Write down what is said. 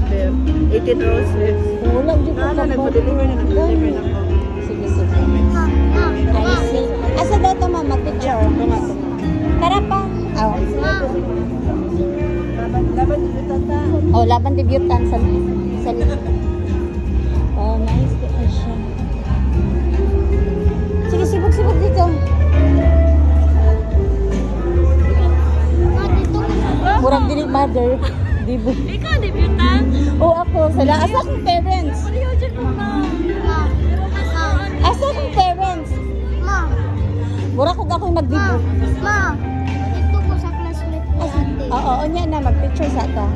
order. 18 roses. Wala, di ko Nagpa-deliver na, nagpa-deliver na po. Sige, sige. I see. Asa daw ito, ma'am? Mag-picture. Tunga. Tara pa. Oh. Laban dito tata. Oh, laban debutan sa oh, nice dito siya. Sige, sibog-sibog dito. Murag dili mother. Dibo. Ikaw, debutan? Oh, ako. Sala. Asa akong parents? Ano yun dyan mo na? Asa akong parents? Murag kung ako'y magdibo. Ito ko sa classmate ni ate. Oo, niya na. Mag-picture sa ata.